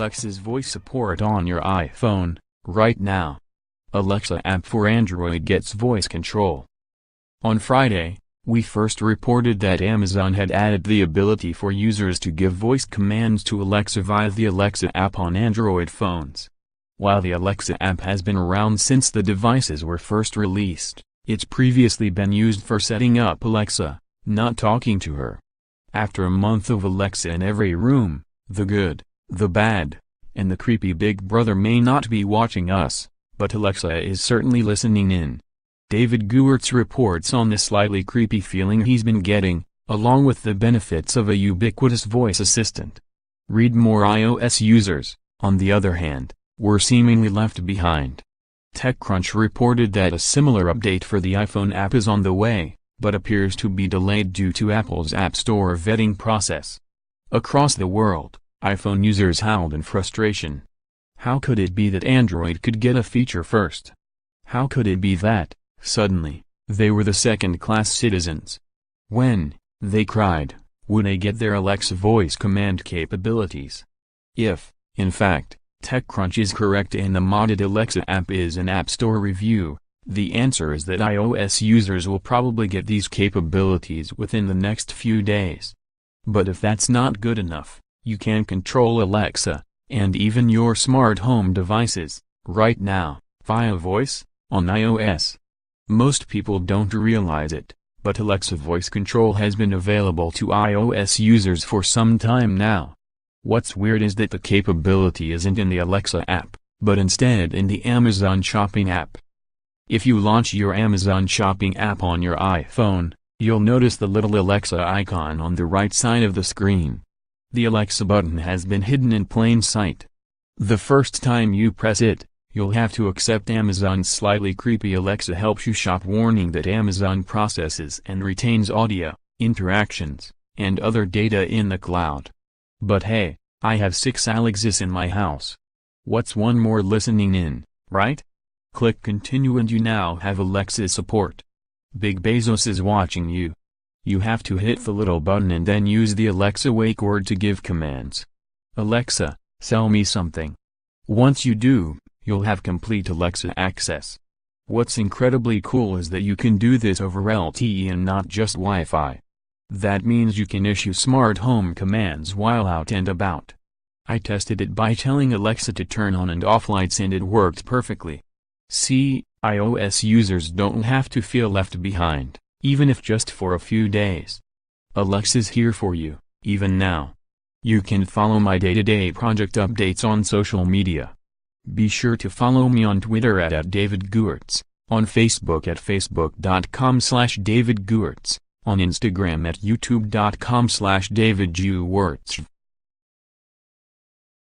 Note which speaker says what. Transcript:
Speaker 1: Alexa's voice support on your iPhone, right now. Alexa app for Android gets voice control. On Friday, we first reported that Amazon had added the ability for users to give voice commands to Alexa via the Alexa app on Android phones. While the Alexa app has been around since the devices were first released, it's previously been used for setting up Alexa, not talking to her. After a month of Alexa in every room, the good, the bad, and the creepy Big Brother may not be watching us, but Alexa is certainly listening in. David Gewertz reports on the slightly creepy feeling he's been getting, along with the benefits of a ubiquitous voice assistant. Read more. iOS users, on the other hand, were seemingly left behind. TechCrunch reported that a similar update for the iPhone app is on the way, but appears to be delayed due to Apple's App Store vetting process. Across the world, iPhone users howled in frustration. How could it be that Android could get a feature first? How could it be that, suddenly, they were the second-class citizens? When, they cried, would they get their Alexa voice command capabilities? If, in fact, TechCrunch is correct and the modded Alexa app is an App Store review, the answer is that iOS users will probably get these capabilities within the next few days. But if that's not good enough, you can control Alexa, and even your smart home devices, right now, via voice, on iOS. Most people don't realize it, but Alexa voice control has been available to iOS users for some time now. What's weird is that the capability isn't in the Alexa app, but instead in the Amazon Shopping app. If you launch your Amazon Shopping app on your iPhone, you'll notice the little Alexa icon on the right side of the screen. The Alexa button has been hidden in plain sight. The first time you press it, you'll have to accept Amazon's slightly creepy Alexa helps you shop warning that Amazon processes and retains audio, interactions, and other data in the cloud. But hey, I have 6 Alexas in my house. What's one more listening in, right? Click continue and you now have Alexa support. Big Bezos is watching you. You have to hit the little button and then use the Alexa wake word to give commands. Alexa, sell me something. Once you do, you'll have complete Alexa access. What's incredibly cool is that you can do this over LTE and not just Wi-Fi. That means you can issue smart home commands while out and about. I tested it by telling Alexa to turn on and off lights and it worked perfectly. See, iOS users don't have to feel left behind, even if just for a few days. Alexa's here for you, even now. You can follow my day-to-day project updates on social media. Be sure to follow me on Twitter at @DavidGewertz, on Facebook at facebook.com/DavidGewertz, on Instagram at youtube.com/DavidGewertz.